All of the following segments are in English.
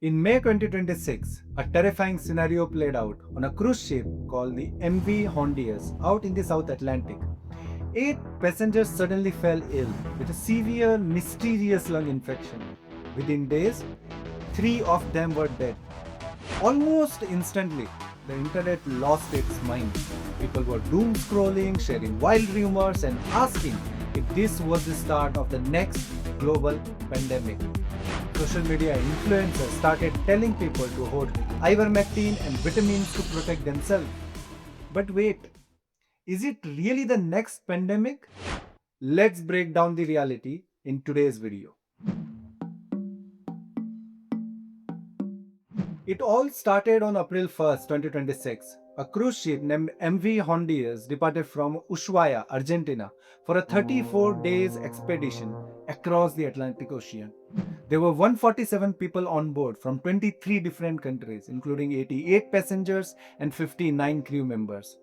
In May 2026, a terrifying scenario played out on a cruise ship called the MV Hondius out in the South Atlantic. 8 passengers suddenly fell ill with a severe, mysterious lung infection. Within days, 3 of them were dead. Almost instantly, the internet lost its mind. People were doom scrolling, sharing wild rumors, and asking if this was the start of the next global pandemic. Social media influencers started telling people to hoard ivermectin and vitamins to protect themselves. But wait, is it really the next pandemic? Let's break down the reality in today's video. It all started on April 1st, 2026. A cruise ship named MV Hondius departed from Ushuaia, Argentina for a 34 days expedition across the Atlantic Ocean. There were 147 people on board from 23 different countries, including 88 passengers and 59 crew members.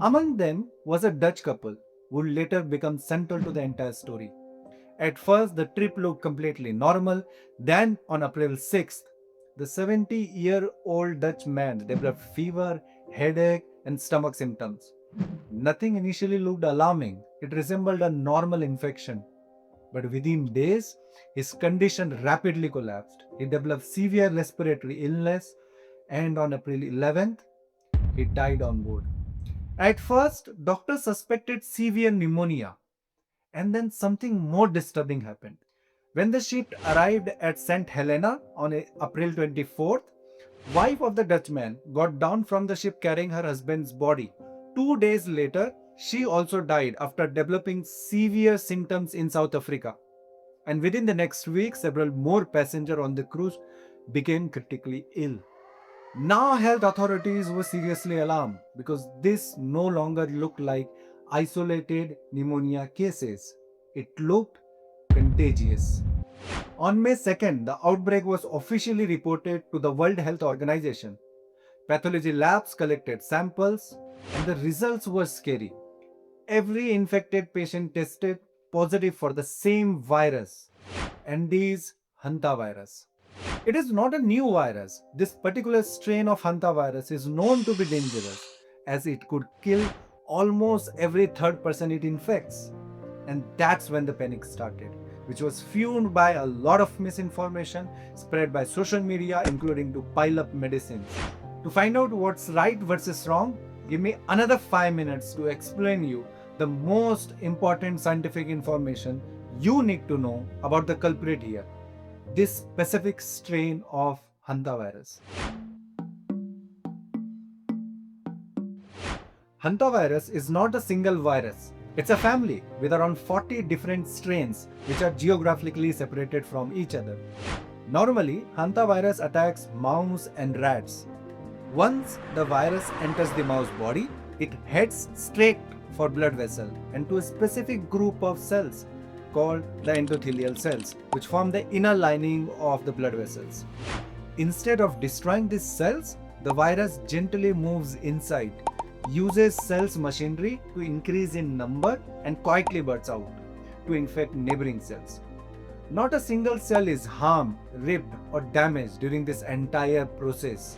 Among them was a Dutch couple who would later become central to the entire story. At first, the trip looked completely normal. Then, on April 6th, the 70-year-old Dutch man developed fever, headache, and stomach symptoms. Nothing initially looked alarming. It resembled a normal infection. But within days, his condition rapidly collapsed. He developed severe respiratory illness, and on April 11th, he died on board. At first, doctors suspected severe pneumonia, and then something more disturbing happened. When the ship arrived at St. Helena on April 24th, wife of the Dutchman got down from the ship carrying her husband's body. 2 days later, she also died after developing severe symptoms in South Africa. And within the next week, several more passengers on the cruise became critically ill. Now, health authorities were seriously alarmed because this no longer looked like isolated pneumonia cases. It looked contagious. On May 2nd, the outbreak was officially reported to the World Health Organization. Pathology labs collected samples, and the results were scary. Every infected patient tested positive for the same virus, and these hantavirus. It is not a new virus. This particular strain of hantavirus is known to be dangerous as it could kill almost every third person it infects. And that's when the panic started, which was fueled by a lot of misinformation spread by social media, including to pile up medicines. To find out what's right versus wrong, give me another 5 minutes to explain you the most important scientific information you need to know about the culprit here, this specific strain of hantavirus. Hantavirus is not a single virus. It's a family with around 40 different strains which are geographically separated from each other. Normally, hantavirus attacks mouse and rats. Once the virus enters the mouse body, it heads straight for blood vessel and to a specific group of cells called the endothelial cells, which form the inner lining of the blood vessels. Instead of destroying these cells, the virus gently moves inside, uses cells machinery to increase in number and quietly bursts out to infect neighboring cells. Not a single cell is harmed, ripped, or damaged during this entire process.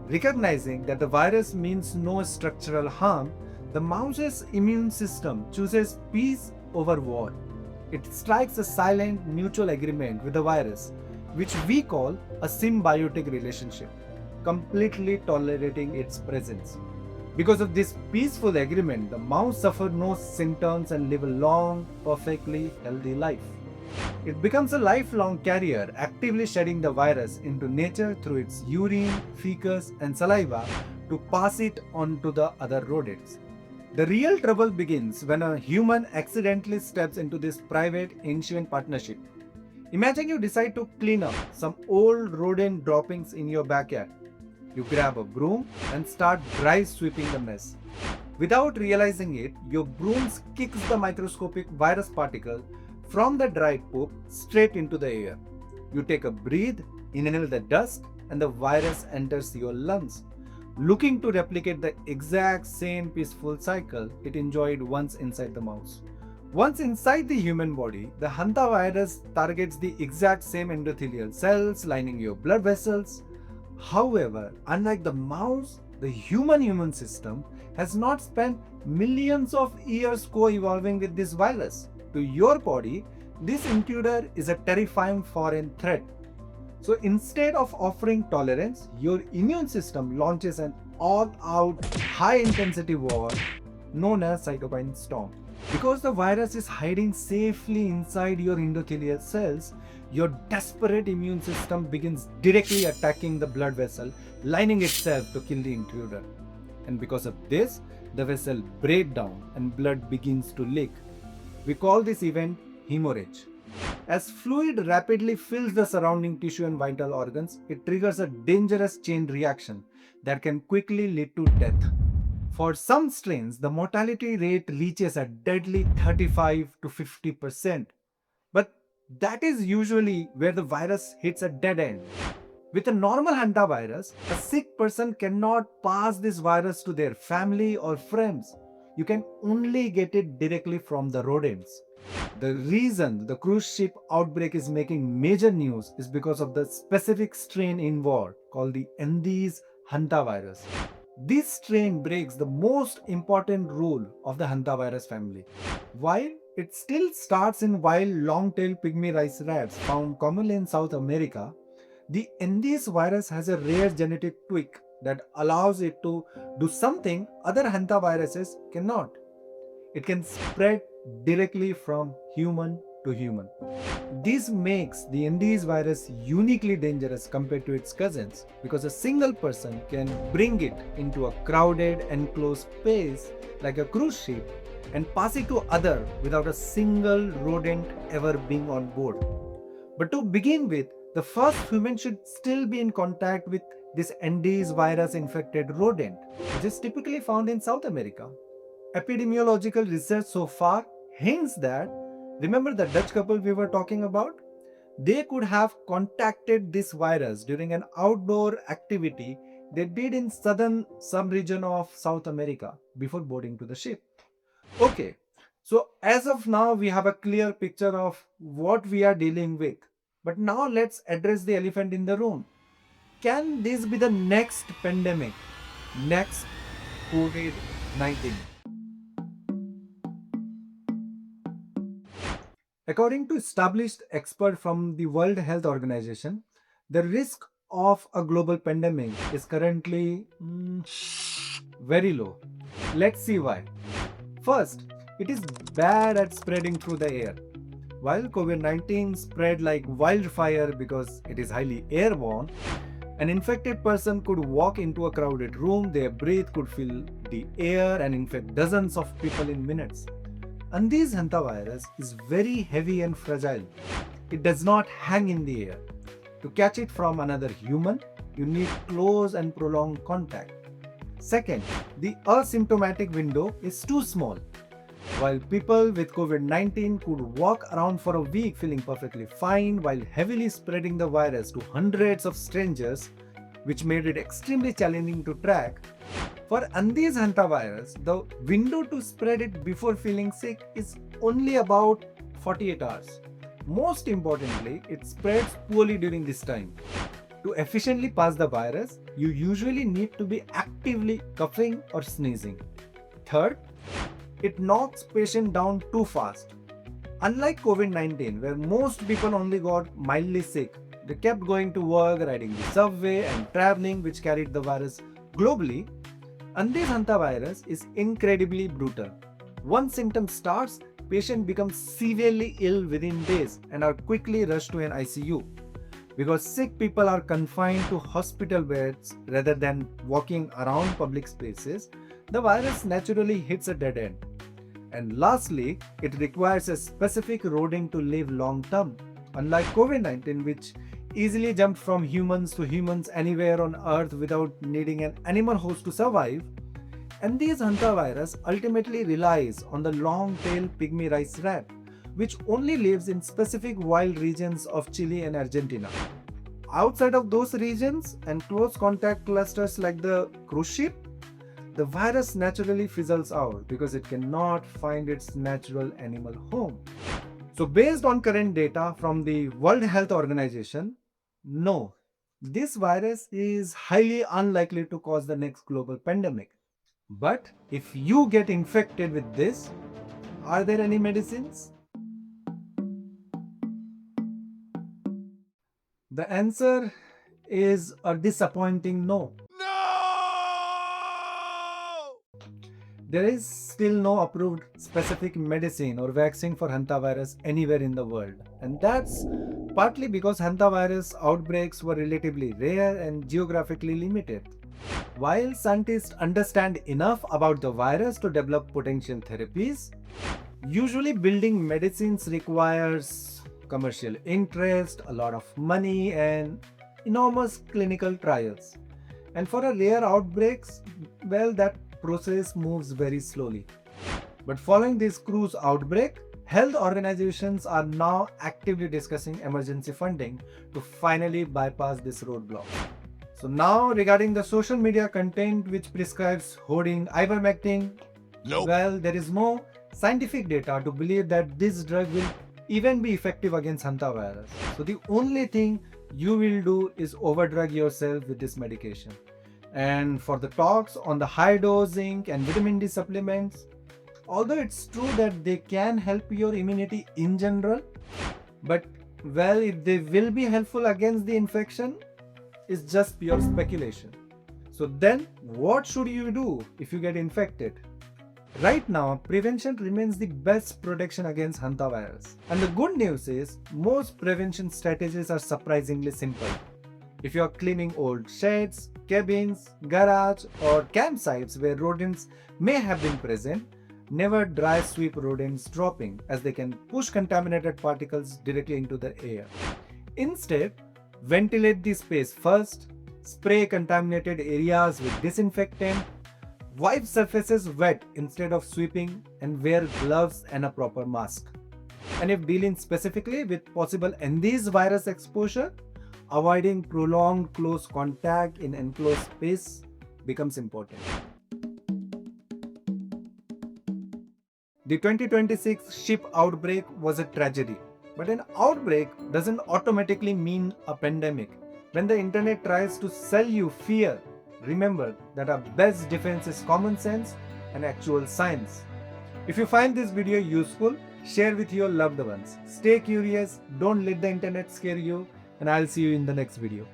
Recognizing that the virus means no structural harm, the mouse's immune system chooses peace over war. It strikes a silent mutual agreement with the virus, which we call a symbiotic relationship, completely tolerating its presence. Because of this peaceful agreement, the mouse suffers no symptoms and lives a long, perfectly healthy life. It becomes a lifelong carrier, actively shedding the virus into nature through its urine, feces, and saliva to pass it on to the other rodents. The real trouble begins when a human accidentally steps into this private, ancient partnership. Imagine you decide to clean up some old rodent droppings in your backyard. You grab a broom and start dry sweeping the mess. Without realizing it, your broom kicks the microscopic virus particle from the dried poop straight into the air. You take a breath, inhale the dust, and the virus enters your lungs, looking to replicate the exact same peaceful cycle it enjoyed once inside the mouse. Once inside the human body, the hantavirus targets the exact same endothelial cells lining your blood vessels. However, unlike the mouse, the human immune system has not spent millions of years co-evolving with this virus. To your body, this intruder is a terrifying foreign threat. So instead of offering tolerance, your immune system launches an all-out high-intensity war known as cytokine storm. Because the virus is hiding safely inside your endothelial cells, your desperate immune system begins directly attacking the blood vessel, lining itself to kill the intruder. And because of this, the vessel breaks down and blood begins to leak. We call this event hemorrhage. As fluid rapidly fills the surrounding tissue and vital organs, it triggers a dangerous chain reaction that can quickly lead to death. For some strains, the mortality rate reaches a deadly 35 to 50%. But that is usually where the virus hits a dead end. With a normal hantavirus, a sick person cannot pass this virus to their family or friends. You can only get it directly from the rodents. The reason the cruise ship outbreak is making major news is because of the specific strain involved called the Andes hantavirus. This strain breaks the most important rule of the hantavirus family. While it still starts in wild long-tailed pygmy rice rats found commonly in South America, the Andes virus has a rare genetic tweak that allows it to do something other hantaviruses cannot. It can spread directly from human to human. This makes the Andes virus uniquely dangerous compared to its cousins because a single person can bring it into a crowded, enclosed space like a cruise ship and pass it to other without a single rodent ever being on board. But to begin with, the first human should still be in contact with this Andes virus infected rodent, which is typically found in South America. Epidemiological research so far hints that, remember the Dutch couple we were talking about? They could have contacted this virus during an outdoor activity they did in southern sub-region of South America before boarding to the ship. Okay, so as of now we have a clear picture of what we are dealing with. But now let's address the elephant in the room. Can this be the next pandemic? Next COVID-19? According to established experts from the World Health Organization, the risk of a global pandemic is currently very low. Let's see why. First, it is bad at spreading through the air. While COVID-19 spread like wildfire because it is highly airborne, an infected person could walk into a crowded room, their breath could fill the air and infect dozens of people in minutes. And this hantavirus is very heavy and fragile. It does not hang in the air. To catch it from another human, you need close and prolonged contact. Second, the asymptomatic window is too small. While people with COVID-19 could walk around for a week feeling perfectly fine while heavily spreading the virus to hundreds of strangers, which made it extremely challenging to track, for Andes hantavirus, the window to spread it before feeling sick is only about 48 hours. Most importantly, it spreads poorly during this time. To efficiently pass the virus, you usually need to be actively coughing or sneezing. Third, it knocks patient down too fast. Unlike COVID-19, where most people only got mildly sick, they kept going to work, riding the subway and traveling, which carried the virus globally. Andes hantavirus is incredibly brutal. Once symptom starts, patient becomes severely ill within days and are quickly rushed to an ICU. Because sick people are confined to hospital beds rather than walking around public spaces, the virus naturally hits a dead end. And lastly, it requires a specific rodent to live long term. Unlike COVID-19, which easily jumped from humans to humans anywhere on earth without needing an animal host to survive, and this hantavirus ultimately relies on the long-tailed pygmy rice rat, which only lives in specific wild regions of Chile and Argentina. Outside of those regions and close contact clusters like the cruise ship, the virus naturally fizzles out because it cannot find its natural animal home. So, based on current data from the World Health Organization, no, this virus is highly unlikely to cause the next global pandemic. But if you get infected with this, are there any medicines? The answer is a disappointing no. There is still no approved specific medicine or vaccine for hantavirus anywhere in the world, and that's partly because hantavirus outbreaks were relatively rare and geographically limited. While scientists understand enough about the virus to develop potential therapies, usually building medicines requires commercial interest, a lot of money, and enormous clinical trials. And for a rare outbreaks, well, that process moves very slowly. But following this cruise outbreak, health organizations are now actively discussing emergency funding to finally bypass this roadblock. So now regarding the social media content which prescribes hoarding ivermectin, well, there is no scientific data to believe that this drug will even be effective against hantavirus. So the only thing you will do is overdrug yourself with this medication. And for the talks on the high dose zinc and vitamin D supplements, although it's true that they can help your immunity in general, but well, if they will be helpful against the infection, is just pure speculation. So then, what should you do if you get infected? Right now, prevention remains the best protection against hantavirus. And the good news is, most prevention strategies are surprisingly simple. If you are cleaning old sheds, cabins, garage, or campsites where rodents may have been present, never dry sweep rodents dropping, as they can push contaminated particles directly into the air. Instead, ventilate the space first, spray contaminated areas with disinfectant, wipe surfaces wet instead of sweeping, and wear gloves and a proper mask. And if dealing specifically with possible Endes virus exposure, avoiding prolonged close contact in enclosed space becomes important. The 2026 ship outbreak was a tragedy, but an outbreak doesn't automatically mean a pandemic. When the internet tries to sell you fear, remember that our best defense is common sense and actual science. If you find this video useful, share with your loved ones. Stay curious, don't let the internet scare you, and I'll see you in the next video.